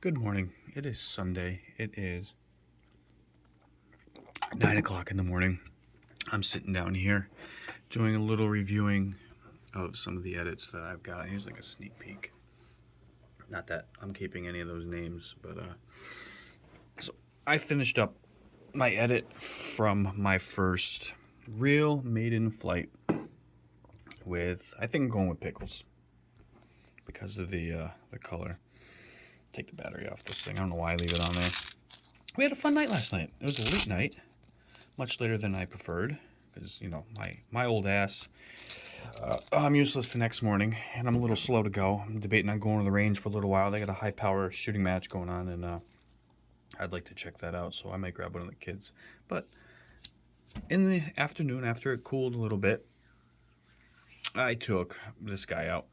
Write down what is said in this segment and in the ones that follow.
Good morning. It is Sunday. It is 9 o'clock in the morning. I'm sitting down here doing a little reviewing of some of the edits that I've got. Here's like a sneak peek. Not that I'm keeping any of those names, but so I finished up my edit from my first real maiden flight with, I think I'm going with pickles because of the color. Take the battery off this thing. I don't know why I leave it on there. We had a fun night last night. It was a late night, much later than I preferred, because my old ass. I'm useless the next morning, and I'm a little slow to go. I'm debating on going to the range for a little while. They got a high power shooting match going on, and I'd like to check that out. So I might grab one of the kids. But in the afternoon, after it cooled a little bit, I took this guy out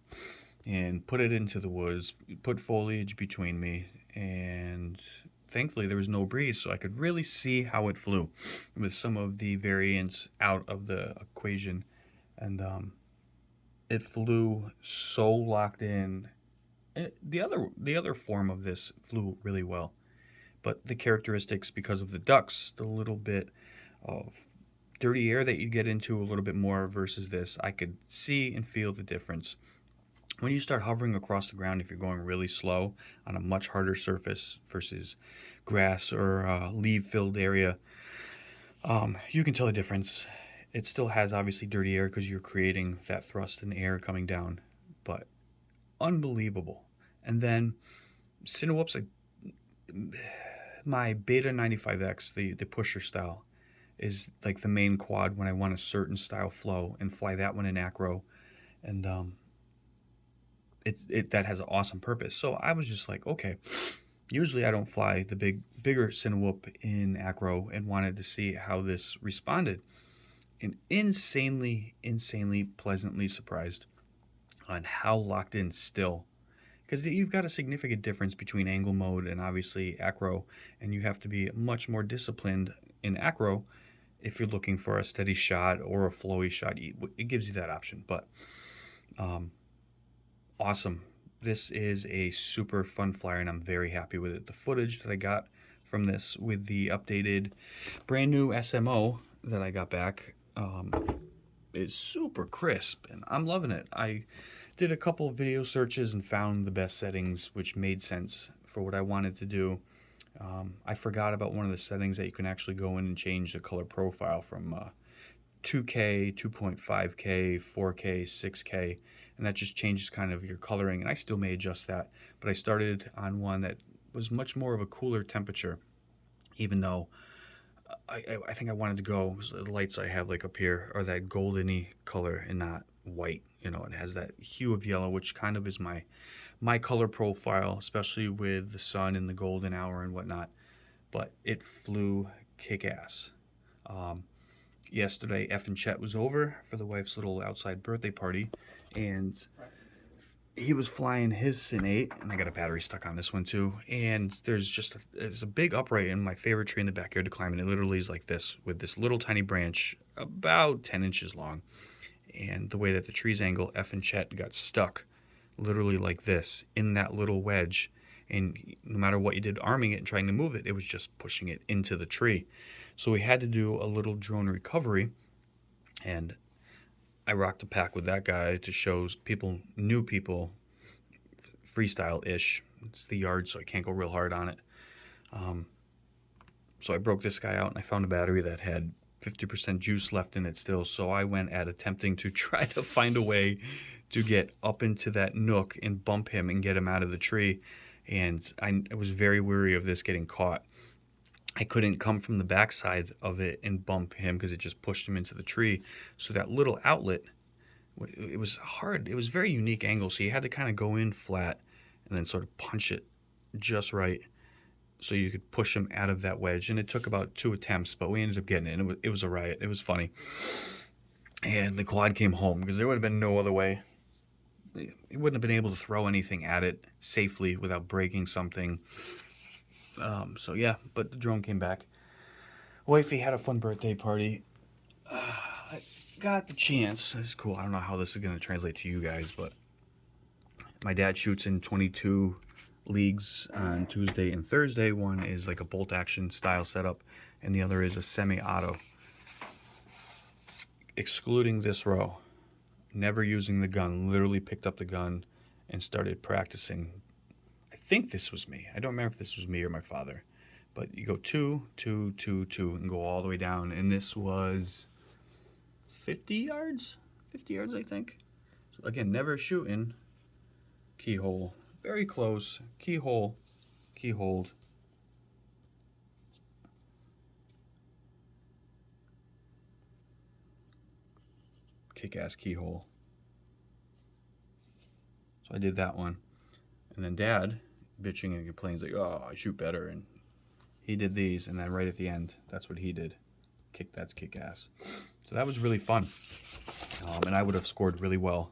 and put it into the woods, put foliage between me, and thankfully there was no breeze, so I could really see how it flew with some of the variance out of the equation. And it flew so locked in. The other form of this flew really well, but the characteristics, because of the ducks, the little bit of dirty air that you get into a little bit more versus this, I could see and feel the difference. When you start hovering across the ground, if you're going really slow on a much harder surface versus grass or leaf-filled area, you can tell the difference. It still has obviously dirty air because you're creating that thrust in the air coming down, but unbelievable. And then Cinewhoops, my Beta 95X, the pusher style, is like the main quad when I want a certain style flow and fly that one in acro. And that has an awesome purpose. So I was just like, okay, usually I don't fly the bigger Cinewhoop in acro, and wanted to see how this responded. And insanely pleasantly surprised on how locked in still, because you've got a significant difference between angle mode and obviously acro, and you have to be much more disciplined in acro if you're looking for a steady shot or a flowy shot. It gives you that option. But awesome. This is a super fun flyer, and I'm very happy with it. The footage that I got from this with the updated brand new SMO that I got back is super crisp, and I'm loving it. I did a couple of video searches and found the best settings, which made sense for what I wanted to do. I forgot about one of the settings that you can actually go in and change the color profile from 2K, 2.5K, 4K, 6K, and that just changes kind of your coloring, and I still may adjust that, but I started on one that was much more of a cooler temperature, even though I think I wanted to go, the lights I have like up here are that goldeny color and not white. It has that hue of yellow, which kind of is my color profile, especially with the sun and the golden hour and whatnot. But it flew kick-ass. Yesterday, F and Chet was over for the wife's little outside birthday party, and he was flying his Cin 8, and I got a battery stuck on this one too. And there's a big upright in my favorite tree in the backyard to climb, and it literally is like this, with this little tiny branch about 10 inches long. And the way that the tree's angle, F and Chet got stuck literally like this in that little wedge, and no matter what you did arming it and trying to move it, it was just pushing it into the tree. So we had to do a little drone recovery, and I rocked a pack with that guy to show new people, freestyle-ish. It's the yard, so I can't go real hard on it. So I broke this guy out, and I found a battery that had 50% juice left in it still. So I went at attempting to try to find a way to get up into that nook and bump him and get him out of the tree. And I was very weary of this getting caught. I couldn't come from the backside of it and bump him because it just pushed him into the tree. So that little outlet, it was hard. It was a very unique angle. So you had to kind of go in flat and then sort of punch it just right so you could push him out of that wedge. And it took about 2 attempts, but we ended up getting it. And it was a riot. It was funny. And the quad came home because there would have been no other way. It wouldn't have been able to throw anything at it safely without breaking something. So yeah, but the drone came back. Wifey had a fun birthday party. I got the chance. This is cool. I don't know how this is going to translate to you guys, but my dad shoots in 22 leagues on Tuesday and Thursday. One is like a bolt action style setup, and the other is a semi-auto. Excluding this row, never using the gun, literally picked up the gun and started practicing. I think this was me. I don't remember if this was me or my father. But you go 2, 2, 2, 2, and go all the way down. And this was 50 yards? 50 yards, I think. So again, never shooting. Keyhole. Very close. Keyhole. Keyhold. Kick-ass keyhole. So I did that one. And then Dad, bitching and complaining, like, oh, I shoot better. And he did these, and then right at the end, that's what he did. That's kick-ass. So that was really fun. And I would have scored really well.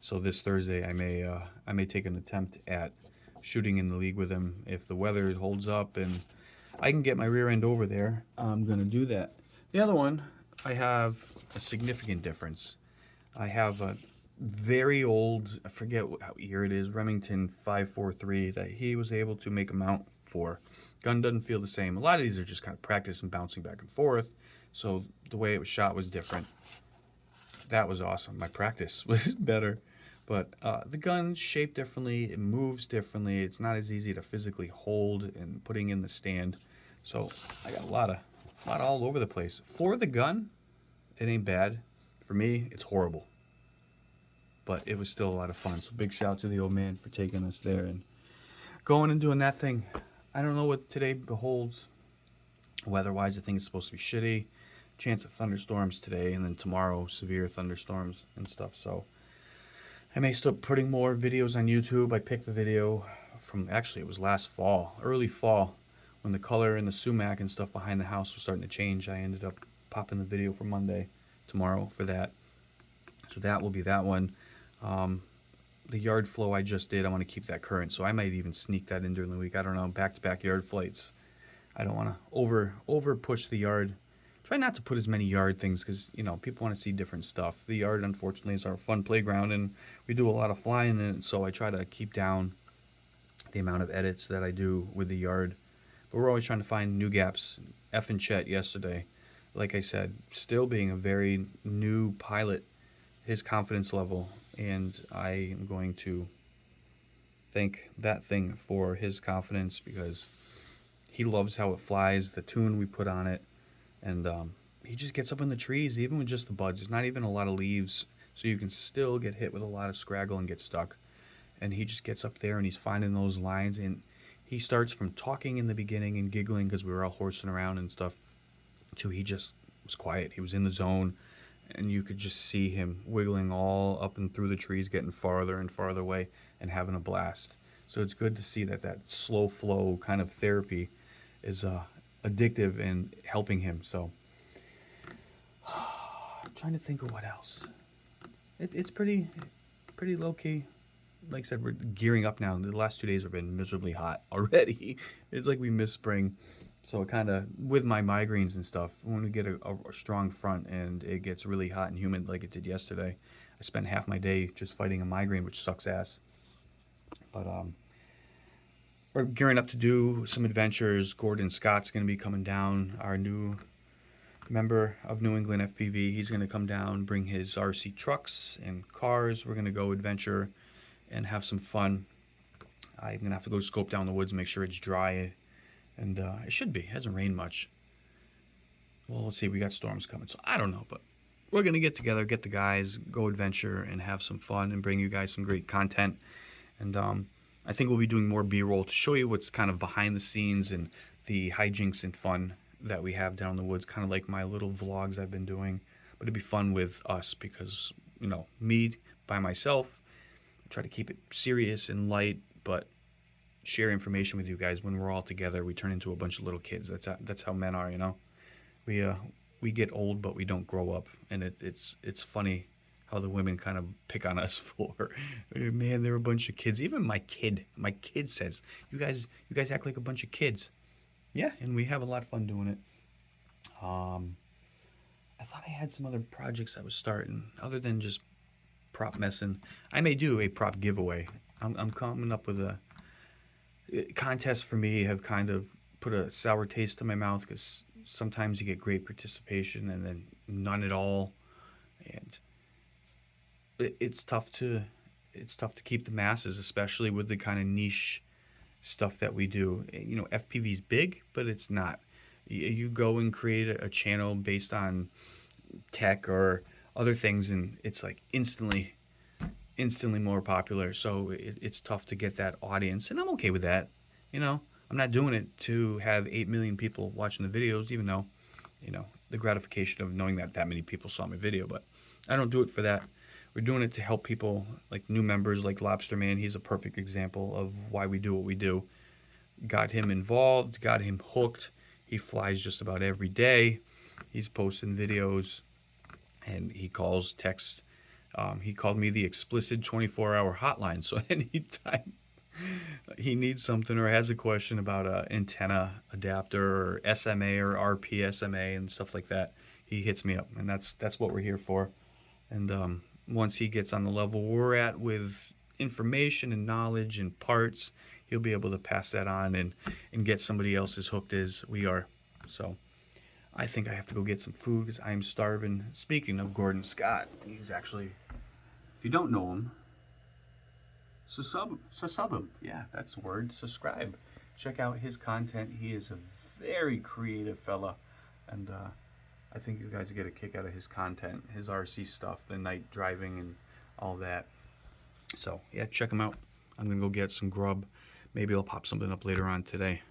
So this Thursday, I may take an attempt at shooting in the league with him. If the weather holds up and I can get my rear end over there, I'm going to do that. The other one, I have a significant difference. I have a very old, I forget what year it is, Remington 543 that he was able to make a mount for. Gun doesn't feel the same. A lot of these are just kind of practice and bouncing back and forth. So the way it was shot was different. That was awesome. My practice was better. But the gun's shaped differently. It moves differently. It's not as easy to physically hold and putting in the stand. So I got a lot all over the place. For the gun, it ain't bad. For me, it's horrible. But it was still a lot of fun. So big shout out to the old man for taking us there and going and doing that thing. I don't know what today beholds. Weather-wise, I think it's supposed to be shitty. Chance of thunderstorms today, and then tomorrow, severe thunderstorms and stuff. So I may start putting more videos on YouTube. I picked the video from, actually, it was last fall, early fall, when the color and the sumac and stuff behind the house was starting to change. I ended up popping the video for Monday, tomorrow, for that. So that will be that one. The yard flow I just did, I want to keep that current, so I might even sneak that in during the week. I don't know, back-to-back yard flights. I don't want to over push the yard. Try not to put as many yard things because, you know, people want to see different stuff. The yard, unfortunately, is our fun playground, and we do a lot of flying in it, so I try to keep down the amount of edits that I do with the yard. But we're always trying to find new gaps. F and Chet yesterday, like I said, still being a very new pilot, his confidence level, and I am going to thank that thing for his confidence because he loves how it flies, the tune we put on it, and he just gets up in the trees, even with just the buds. There's not even a lot of leaves, so you can still get hit with a lot of scraggle and get stuck. And he just gets up there and he's finding those lines, and he starts from talking in the beginning and giggling because we were all horsing around and stuff, to he just was quiet. He was in the zone, and you could just see him wiggling all up and through the trees, getting farther and farther away and having a blast. So it's good to see that slow flow kind of therapy is addictive and helping him. So I'm trying to think of what else. It's pretty low key. Like I said, we're gearing up now. The last 2 days have been miserably hot already. It's like we missed spring. So kind of with my migraines and stuff, when we get a strong front and it gets really hot and humid like it did yesterday, I spent half my day just fighting a migraine, which sucks ass. But we're gearing up to do some adventures. Gordon Scott's going to be coming down, our new member of New England FPV. He's going to come down, bring his RC trucks and cars. We're going to go adventure and have some fun. I'm going to have to go scope down the woods, make sure it's dry. And it should be. It hasn't rained much. Well, let's see. We got storms coming, so I don't know. But we're going to get together, get the guys, go adventure, and have some fun and bring you guys some great content. And I think we'll be doing more B-roll to show you what's kind of behind the scenes and the hijinks and fun that we have down in the woods, kind of like my little vlogs I've been doing. But it'd be fun with us because, you know, me by myself, I try to keep it serious and light, but share information with you guys. When we're all together, we turn into a bunch of little kids. That's how men are, you know. We get old, but we don't grow up, and it's funny how the women kind of pick on us for, man, they're a bunch of kids. Even my kid says, you guys act like a bunch of kids. Yeah, and we have a lot of fun doing it. I thought I had some other projects I was starting other than just prop messing. I may do a prop giveaway. I'm coming up with contests for me have kind of put a sour taste in my mouth because sometimes you get great participation and then none at all, and it's tough to keep the masses, especially with the kind of niche stuff that we do. You know, FPV is big, but it's not. You go and create a channel based on tech or other things, and it's like instantly more popular. So it's tough to get that audience, and I'm okay with that. You know, I'm not doing it to have 8 million people watching the videos, even though, you know, the gratification of knowing that that many people saw my video. But I don't do it for that. We're doing it to help people, like new members, like Lobster Man. He's a perfect example of why we do what we do. Got him involved, got him hooked. He flies just about every day. He's posting videos, and he calls, texts. He called me the explicit 24-hour hotline. So anytime he needs something or has a question about a antenna adapter or SMA or RPSMA and stuff like that, he hits me up, and that's what we're here for. And once he gets on the level we're at with information and knowledge and parts, he'll be able to pass that on and get somebody else as hooked as we are. So I think I have to go get some food because I'm starving. Speaking of Gordon Scott, he's actually, if you don't know him, sub him. Yeah, that's the word. Subscribe. Check out his content. He is a very creative fella, and I think you guys get a kick out of his content, his RC stuff, the night driving and all that. So yeah, check him out. I'm gonna go get some grub. Maybe I'll pop something up later on today.